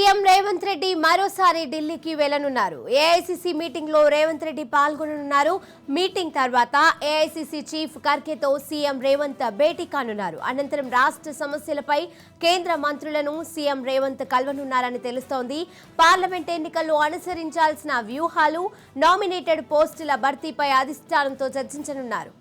CM Revanth Reddy మరోసారి ఢిల్లీకి వెళ్లనున్నారు. AICC meeting లో రేవంత్ రెడ్డి పాల్గొననున్నారు. మీటింగ్ తర్వాత ఏఐసీసీ చీఫ్ ఖర్గేతో సీఎం రేవంత్ భేటీ కానున్నారు. అనంతరం రాష్ట్ర సమస్యలపై కేంద్ర మంత్రులను సీఎం రేవంత్ కలవనున్నారని తెలుస్తోంది. పార్లమెంట్ ఎన్నికల్లో అనుసరించాల్సిన వ్యూహాలు, నామినేటెడ్ పోస్టుల భర్తీపై అధిష్టానంతో చర్చించనున్నారు.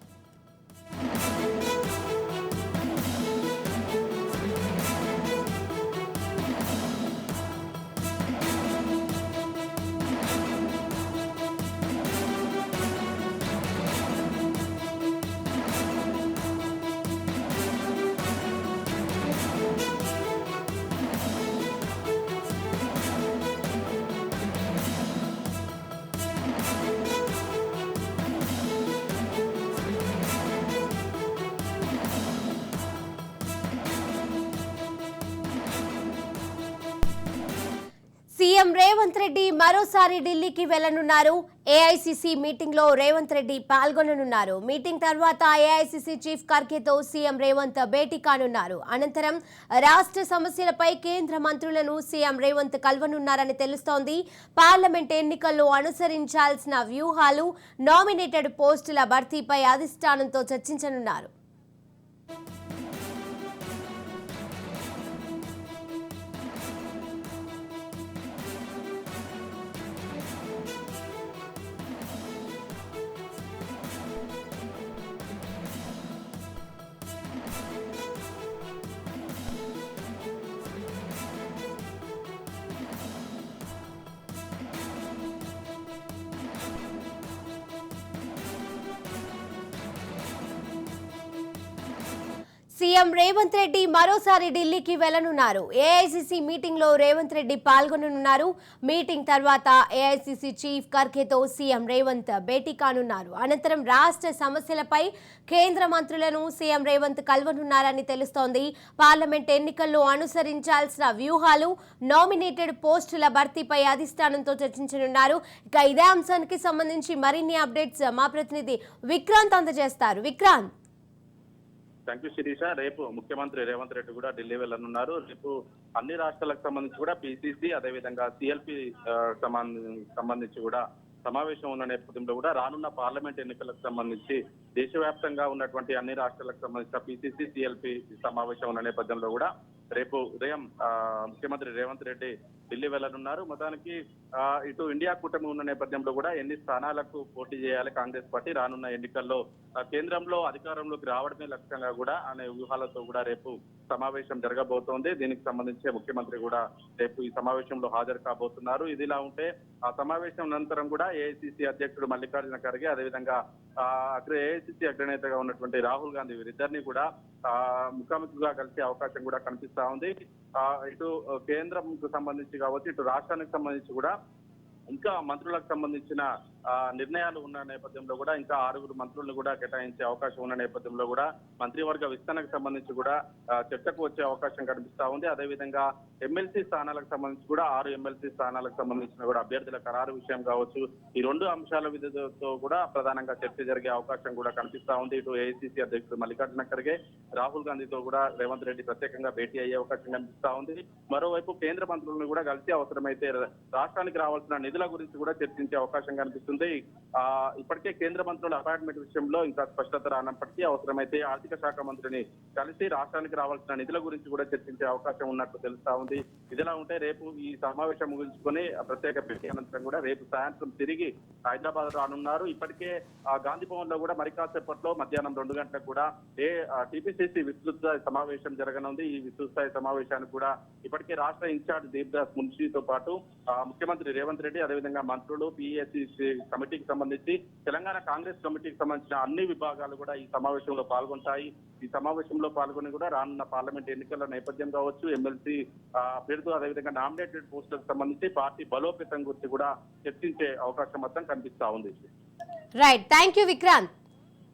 సీఎం రేవంత్ రెడ్డి మరోసారి ఢిల్లీకి వెళ్లనున్నారు. ఏఐసీసీ మీటింగ్ లో రేవంత్ రెడ్డి పాల్గొననున్నారు. మీటింగ్ తర్వాత ఏఐసీసీ చీఫ్ ఖర్గేతో సీఎం రేవంత్ భేటీ కానున్నారు. అనంతరం రాష్ట్ర సమస్యలపై కేంద్ర మంత్రులను సీఎం రేవంత్ కలవనున్నారని తెలుస్తోంది. పార్లమెంట్ ఎన్నికల్లో అనుసరించాల్సిన వ్యూహాలు, నామినేటెడ్ పోస్టుల భర్తీపై అధిష్టానంతో చర్చించనున్నారు. సీఎం రేవంత్ రెడ్డి మరోసారి ఢిల్లీకి వెళ్లనున్నారు. ఏఐసీసీ మీటింగ్ లో రేవంత్ రెడ్డి పాల్గొననున్నారు. మీటింగ్ తర్వాత ఏఐసీసీ చీఫ్ ఖర్గేతో సీఎం రేవంత్ భేటీ కానున్నారు. అనంతరం రాష్ట్ర సమస్యలపై కేంద్ర మంత్రులను సీఎం రేవంత్ కలవనున్నారని తెలుస్తోంది. పార్లమెంట్ ఎన్నికల్లో అనుసరించాల్సిన వ్యూహాలు, నామినేటెడ్ పోస్టుల భర్తీపై అధిష్టానంతో చర్చించనున్నారు. ఇక ఇదే అంశానికి సంబంధించి మరిన్ని అప్డేట్స్ మా ప్రతినిధి విక్రాంత్ అందజేస్తారు. విక్రాంత్. Thank you Sirisha. రేపు ముఖ్యమంత్రి రేవంత్ రెడ్డి కూడా ఢిల్లీ వెళ్లనున్నారు. రేపు అన్ని రాష్ట్రాలకు సంబంధించి కూడా పిసిసి, అదేవిధంగా సిఎల్పి సంబంధించి కూడా సమావేశం ఉన్న నేపథ్యంలో కూడా రానున్న పార్లమెంట్ ఎన్నికలకు సంబంధించి దేశవ్యాప్తంగా ఉన్నటువంటి అన్ని రాష్ట్రాలకు సంబంధించిన పిసిసి, సిఎల్పి సమావేశం ఉన్న నేపథ్యంలో కూడా రేపు ఉదయం ముఖ్యమంత్రి రేవంత్ రెడ్డి ఢిల్లీ వెళ్లనున్నారు. మొత్తానికి ఇటు ఇండియా కూటమి ఉన్న నేపథ్యంలో కూడా ఎన్ని స్థానాలకు పోటీ చేయాలి కాంగ్రెస్ పార్టీ రానున్న ఎన్నికల్లో, కేంద్రంలో అధికారంలోకి రావడమే లక్ష్యంగా కూడా అనే వ్యూహాలతో కూడా రేపు సమావేశం జరగబోతోంది. దీనికి సంబంధించి ముఖ్యమంత్రి కూడా రేపు ఈ సమావేశంలో హాజరు కాబోతున్నారు. ఇదిలా ఉంటే ఆ సమావేశం అనంతరం కూడా ఏఐసీసీ అధ్యక్షుడు మల్లికార్జున ఖర్గే, అదేవిధంగా ఏఐసీసీ అగ్రనేతగా ఉన్నటువంటి రాహుల్ గాంధీ వీరిద్దరిని కూడా ముఖాముఖిగా కలిసే అవకాశం కూడా కనిపిస్తా ఉంది. ఇటు కేంద్రంకు సంబంధించి కావచ్చు, ఇటు రాష్ట్రానికి సంబంధించి కూడా ఇంకా మంత్రులకు సంబంధించిన నిర్ణయాలు ఉన్న నేపథ్యంలో కూడా ఇంకా 6 మంత్రులను కూడా కేటాయించే అవకాశం ఉన్న నేపథ్యంలో కూడా మంత్రివర్గ విస్తరణకు సంబంధించి కూడా చర్చకు వచ్చే అవకాశం కనిపిస్తా ఉంది. అదేవిధంగా ఎమ్మెల్సీ స్థానాలకు సంబంధించి కూడా 6 ఎమ్మెల్సీ స్థానాలకు సంబంధించిన కూడా అభ్యర్థుల ఖరారు విషయం కావచ్చు, ఈ 2 అంశాల విధులతో కూడా ప్రధానంగా చర్చ జరిగే అవకాశం కూడా కనిపిస్తా ఉంది. ఇటు ఏఐసీసీ అధ్యక్షుడు మల్లికార్జున ఖర్గే, రాహుల్ గాంధీతో కూడా రేవంత్ రెడ్డి ప్రత్యేకంగా భేటీ అయ్యే అవకాశం కనిపిస్తా ఉంది. మరోవైపు కేంద్ర మంత్రులను కూడా కలిసి అవసరమైతే రాష్ట్రానికి రావాల్సిన నిధుల గురించి కూడా చర్చించే అవకాశం కనిపిస్తుంది. ఇప్పటికే కేంద్ర మంత్రుల అపాయింట్మెంట్ విషయంలో ఇంకా స్పష్టత రానప్పటికీ అవసరమైతే ఆర్థిక శాఖ మంత్రిని కలిసి రాష్ట్రానికి రావాల్సిన నిధుల గురించి కూడా చర్చించే అవకాశం ఉన్నట్లు తెలుస్తా ఉంది. ఇదిలా ఉంటే రేపు ఈ సమావేశం ముగించుకొని ప్రత్యేక భేటీ అనంతరం కూడా రేపు సాయంత్రం తిరిగి హైదరాబాద్ రానున్నారు. ఇప్పటికే గాంధీ భవన్ లో కూడా మరి కాసేపట్లో మధ్యాహ్నం 2 గంటలకు కూడా టీపీసీసీ విస్తృత సమావేశం జరగనుంది. ఈ విస్తృత సమావేశానికి కూడా ఇప్పటికే రాష్ట్ర ఇన్ఛార్జ్ దీప్దాస్ మున్షితో పాటు ముఖ్యమంత్రి రేవంత్ రెడ్డి, అదేవిధంగా మంత్రులు, పిఎస్సి కమిటీకి సంబంధించి తెలంగాణ కాంగ్రెస్ కమిటీకి సంబంధించిన అన్ని విభాగాలు కూడా ఈ సమావేశంలో పాల్గొంటాయి. ఈ సమావేశంలో పాల్గొని కూడా రానున్న పార్లమెంట్ ఎన్నికల నేపథ్యం కావచ్చు, ఎమ్మెల్సీ అభ్యర్థులు, అదేవిధంగా నామినేటెడ్ పోస్టులకు సంబంధించి పార్టీ బలోపేతం గురించి కూడా చర్చించే అవకాశం మొత్తం కనిపిస్తా ఉంది. Right, thank you Vikrant.